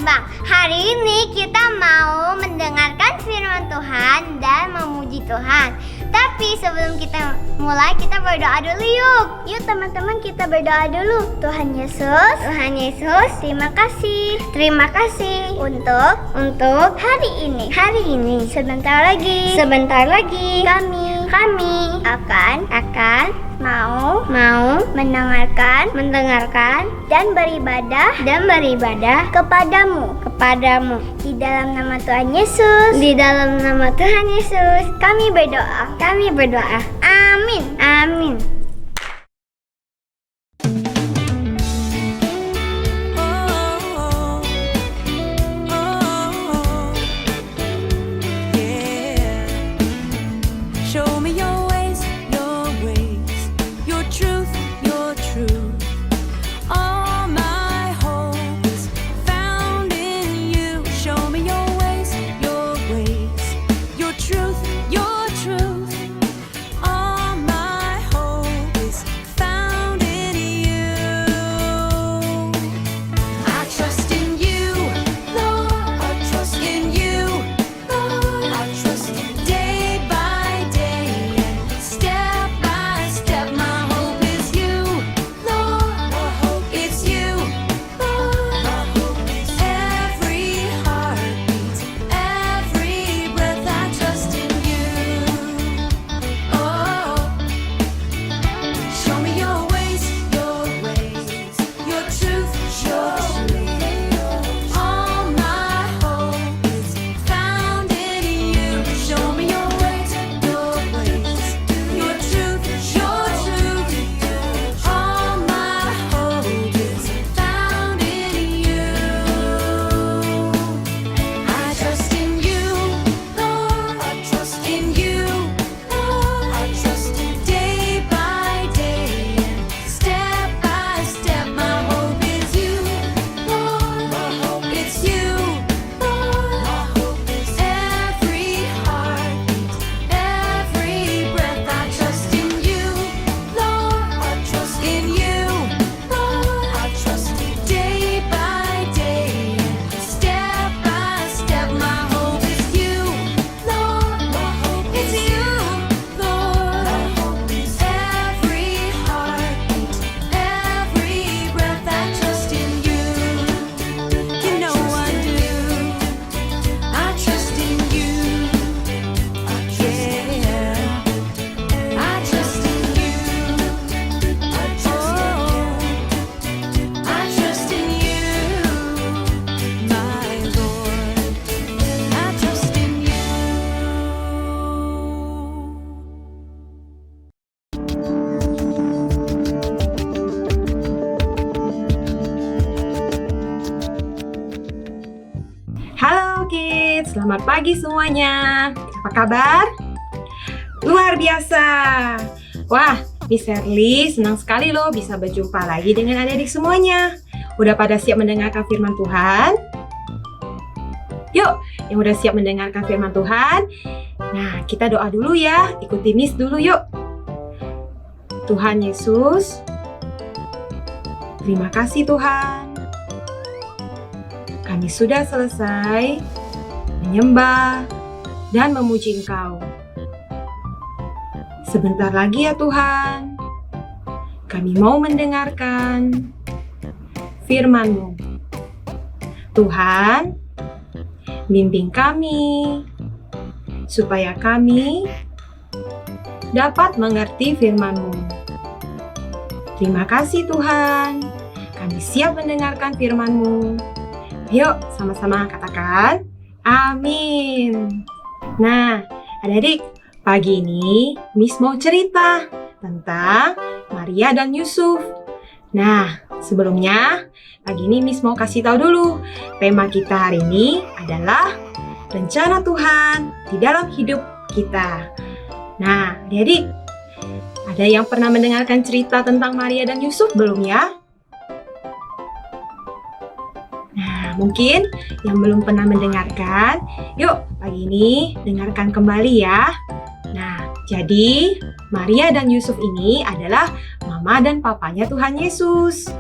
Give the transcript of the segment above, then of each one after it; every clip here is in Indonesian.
Bang. Hari ini kita mau mendengarkan firman Tuhan dan memuji Tuhan. Tapi sebelum kita mulai, kita berdoa dulu yuk. Yuk teman-teman, kita berdoa dulu. Tuhan Yesus, terima kasih. Terima kasih untuk hari ini. Sebentar lagi kami akan mau mendengarkan dan beribadah kepadamu di dalam nama Tuhan Yesus. Kami berdoa. Amin. Halo kids, selamat pagi semuanya. Apa kabar? Luar biasa. Wah, Miss Herly senang sekali loh bisa berjumpa lagi dengan adik-adik semuanya. Udah pada siap mendengarkan firman Tuhan? Yuk, yang udah siap mendengarkan firman Tuhan, nah kita doa dulu ya. Ikuti Miss dulu yuk. Tuhan Yesus, terima kasih Tuhan. Kami sudah selesai menyembah dan memuji Engkau. Sebentar lagi ya Tuhan, kami mau mendengarkan firman-Mu. Tuhan, bimbing kami supaya kami dapat mengerti firman-Mu. Terima kasih Tuhan, kami siap mendengarkan firman-Mu. Yuk, sama-sama katakan, amin. Nah, adik-adik, pagi ini Miss mau cerita tentang Maria dan Yusuf. Nah, sebelumnya, pagi ini Miss mau kasih tahu dulu, tema kita hari ini adalah rencana Tuhan di dalam hidup kita. Nah, adik-adik, ada yang pernah mendengarkan cerita tentang Maria dan Yusuf belum ya? Mungkin yang belum pernah mendengarkan, yuk pagi ini dengarkan kembali ya. Nah, jadi Maria dan Yusuf ini adalah mama dan papanya Tuhan Yesus.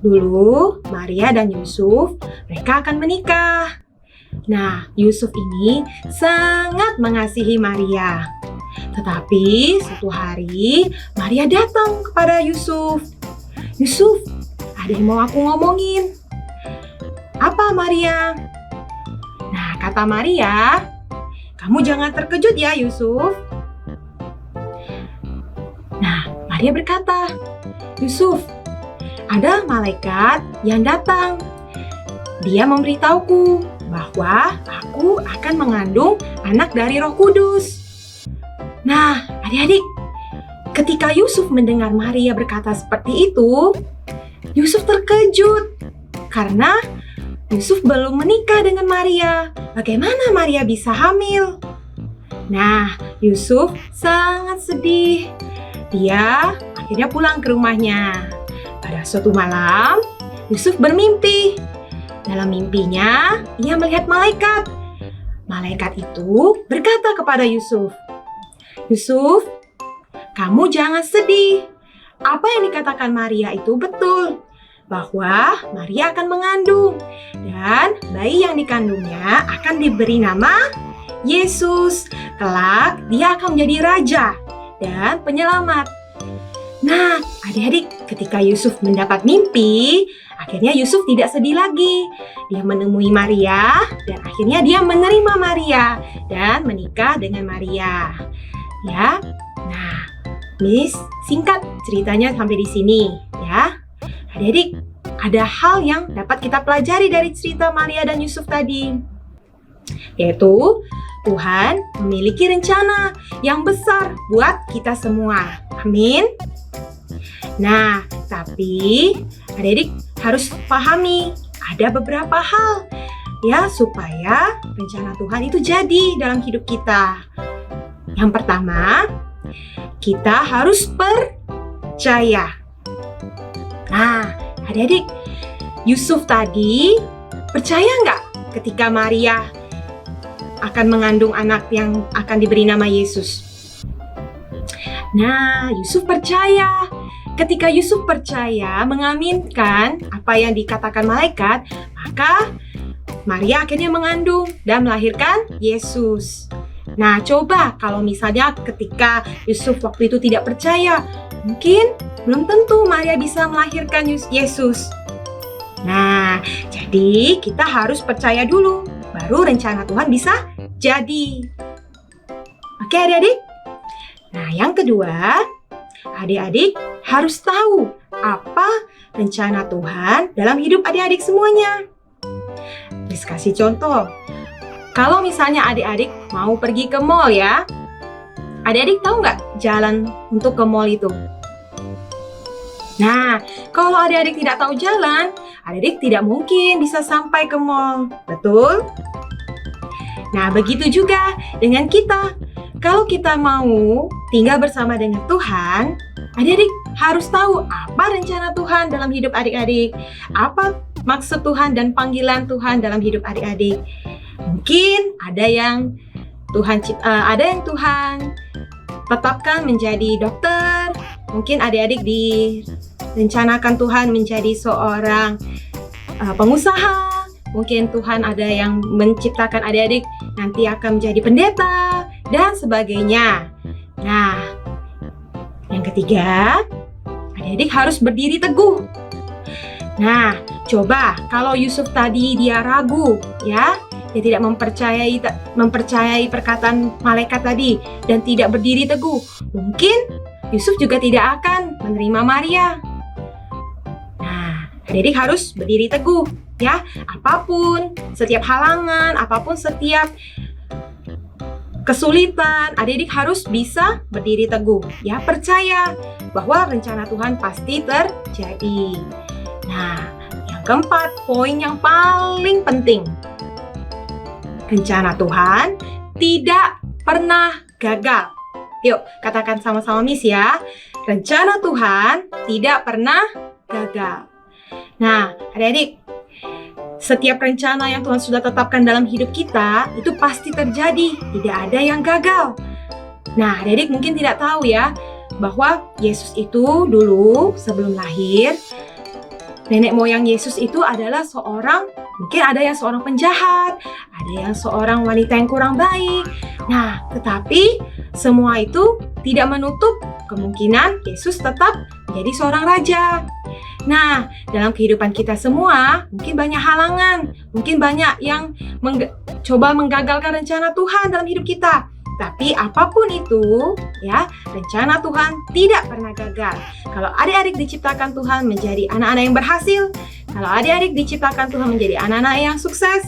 Dulu, Maria dan Yusuf, mereka akan menikah. Nah, Yusuf ini sangat mengasihi Maria. Tetapi suatu hari, Maria datang kepada Yusuf. Yusuf, ada yang mau aku ngomongin. Apa, Maria? Nah, kata Maria, kamu jangan terkejut ya, Yusuf. Nah, Maria berkata, Yusuf, ada malaikat yang datang. Dia memberitahuku bahwa aku akan mengandung anak dari Roh Kudus. Nah, adik-adik, ketika Yusuf mendengar Maria berkata seperti itu, Yusuf terkejut karena Yusuf belum menikah dengan Maria. Bagaimana Maria bisa hamil? Nah, Yusuf sangat sedih. Dia akhirnya pulang ke rumahnya. Pada suatu malam, Yusuf bermimpi. Dalam mimpinya, ia melihat malaikat. Malaikat itu berkata kepada Yusuf, Yusuf, kamu jangan sedih. Apa yang dikatakan Maria itu betul, bahwa Maria akan mengandung dan bayi yang dikandungnya akan diberi nama Yesus. Kelak dia akan menjadi raja dan penyelamat. Nah, adik-adik, ketika Yusuf mendapat mimpi, akhirnya Yusuf tidak sedih lagi. Dia menemui Maria dan akhirnya dia menerima Maria dan menikah dengan Maria. Ya. Nah, Miss, singkat ceritanya sampai di sini, ya. Adik-adik, ada hal yang dapat kita pelajari dari cerita Maria dan Yusuf tadi, yaitu Tuhan memiliki rencana yang besar buat kita semua. Amin. Nah, tapi adik-adik harus pahami ada beberapa hal ya supaya rencana Tuhan itu jadi dalam hidup kita. Yang pertama, kita harus percaya. Nah, adik-adik, Yusuf tadi percaya nggak ketika Maria akan mengandung anak yang akan diberi nama Yesus? Nah, Yusuf percaya. Ketika Yusuf percaya mengaminkan apa yang dikatakan malaikat, maka Maria akhirnya mengandung dan melahirkan Yesus. Nah, coba kalau misalnya ketika Yusuf waktu itu tidak percaya, mungkin belum tentu Maria bisa melahirkan Yesus. Nah, jadi kita harus percaya dulu, baru rencana Tuhan bisa jadi. Oke, adik-adik? Nah, yang kedua, adik-adik harus tahu apa rencana Tuhan dalam hidup adik-adik semuanya. Bisa kasih contoh. Kalau misalnya adik-adik mau pergi ke mall ya, adik-adik tahu nggak jalan untuk ke mall itu? Nah, kalau adik-adik tidak tahu jalan, adik-adik tidak mungkin bisa sampai ke mall. Betul? Nah, begitu juga dengan kita. Kalau kita mau tinggal bersama dengan Tuhan, adik-adik harus tahu apa rencana Tuhan dalam hidup adik-adik. Apa maksud Tuhan dan panggilan Tuhan dalam hidup adik-adik. Mungkin ada yang Tuhan tetapkan menjadi dokter. Mungkin adik-adik direncanakan Tuhan menjadi seorang pengusaha. Mungkin Tuhan ada yang menciptakan adik-adik nanti akan menjadi pendeta dan sebagainya. Nah, yang ketiga, adik-adik harus berdiri teguh. Nah, coba kalau Yusuf tadi dia ragu, ya, dia tidak mempercayai perkataan malaikat tadi dan tidak berdiri teguh. Mungkin Yusuf juga tidak akan menerima Maria. Nah, adik-adik harus berdiri teguh, ya. Apapun, setiap halangan, apapun setiap kesulitan, adik-adik harus bisa berdiri teguh, ya, percaya bahwa rencana Tuhan pasti terjadi. Nah, yang keempat, poin yang paling penting. Rencana Tuhan tidak pernah gagal. Yuk, katakan sama-sama Miss ya. Rencana Tuhan tidak pernah gagal. Nah, adik-adik, setiap rencana yang Tuhan sudah tetapkan dalam hidup kita, itu pasti terjadi. Tidak ada yang gagal. Nah, adik-adik mungkin tidak tahu ya, bahwa Yesus itu dulu sebelum lahir, nenek moyang Yesus itu adalah mungkin ada yang seorang penjahat, ada yang seorang wanita yang kurang baik. Nah, tetapi semua itu tidak menutup kemungkinan Yesus tetap menjadi seorang raja. Nah, dalam kehidupan kita semua, mungkin banyak halangan, mungkin banyak yang coba menggagalkan rencana Tuhan dalam hidup kita. Tapi apapun itu, ya, rencana Tuhan tidak pernah gagal. Kalau adik-adik diciptakan Tuhan menjadi anak-anak yang berhasil, kalau adik-adik diciptakan Tuhan menjadi anak-anak yang sukses,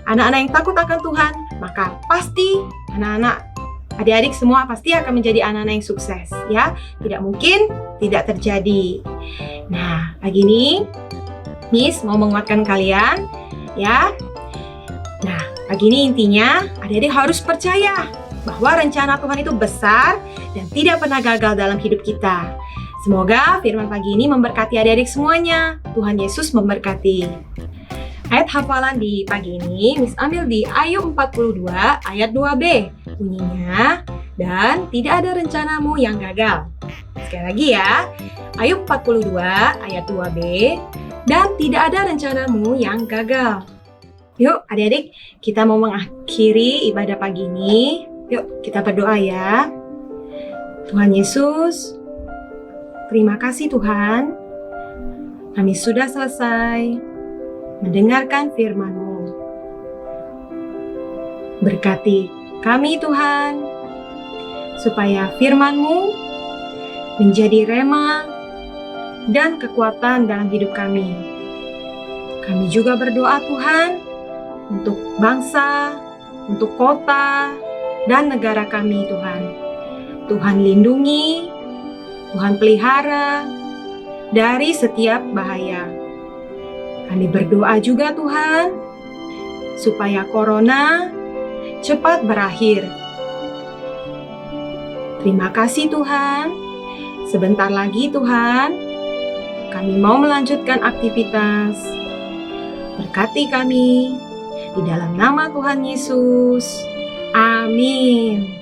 anak-anak yang takut akan Tuhan, maka pasti adik-adik semua pasti akan menjadi anak-anak yang sukses, ya. Tidak mungkin tidak terjadi. Nah, pagi ini Miss mau menguatkan kalian, ya. Nah, pagi ini intinya adik-adik harus percaya bahwa rencana Tuhan itu besar dan tidak pernah gagal dalam hidup kita. Semoga firman pagi ini memberkati adik-adik semuanya. Tuhan Yesus memberkati. Ayat hafalan di pagi ini Miss ambil di Ayub 42 ayat 2b. Bunyinya, dan tidak ada rencanamu yang gagal. Sekali lagi ya, Ayub 42 ayat 2b, dan tidak ada rencanamu yang gagal. Yuk adik-adik, kita mau mengakhiri ibadah pagi ini. Yuk kita berdoa ya. Tuhan Yesus, terima kasih Tuhan. Kami sudah selesai mendengarkan firman-Mu. Berkati kami Tuhan, supaya firman-Mu menjadi rema dan kekuatan dalam hidup kami. Kami juga berdoa Tuhan untuk bangsa, untuk kota, dan negara kami Tuhan. Tuhan lindungi, Tuhan pelihara dari setiap bahaya. Kami berdoa juga Tuhan, supaya corona cepat berakhir. Terima kasih Tuhan. Sebentar lagi Tuhan, kami mau melanjutkan aktivitas. Berkati kami, di dalam nama Tuhan Yesus. Amin.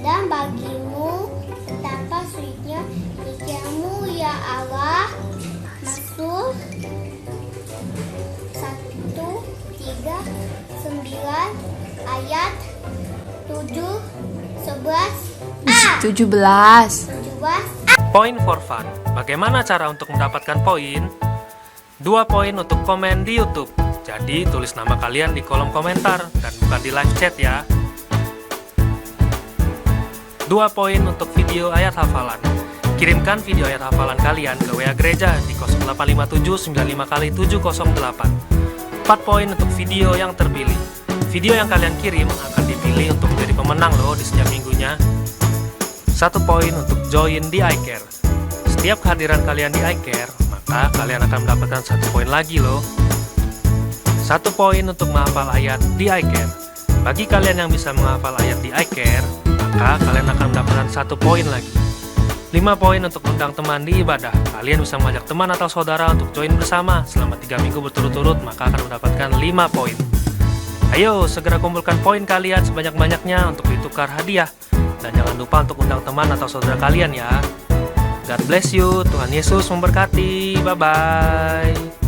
Dan bagimu betapa sulitnya pikirmu ya Allah. Mazmur 139 ayat 17. Point for fun. Bagaimana cara untuk mendapatkan poin? 2 poin untuk komen di YouTube. Jadi tulis nama kalian di kolom komentar dan bukan di live chat ya. 2 poin untuk video ayat hafalan. Kirimkan video ayat hafalan kalian ke WA gereja di 0857 95 kali 708. 4 poin untuk video yang terpilih. Video yang kalian kirim akan dipilih untuk menjadi pemenang loh di setiap minggunya. 1 poin untuk join di iCare. Setiap kehadiran kalian di iCare, maka kalian akan mendapatkan 1 poin lagi loh. 1 poin untuk menghafal ayat di iCare. Bagi kalian yang bisa menghafal ayat di iCare, maka kalian akan mendapatkan 1 poin lagi. 5 poin untuk undang teman di ibadah. Kalian bisa mengajak teman atau saudara untuk join bersama selama 3 minggu berturut-turut, maka akan mendapatkan 5 poin. Ayo segera kumpulkan poin kalian sebanyak-banyaknya untuk ditukar hadiah. Dan jangan lupa untuk undang teman atau saudara kalian ya. God bless you, Tuhan Yesus memberkati. Bye-bye.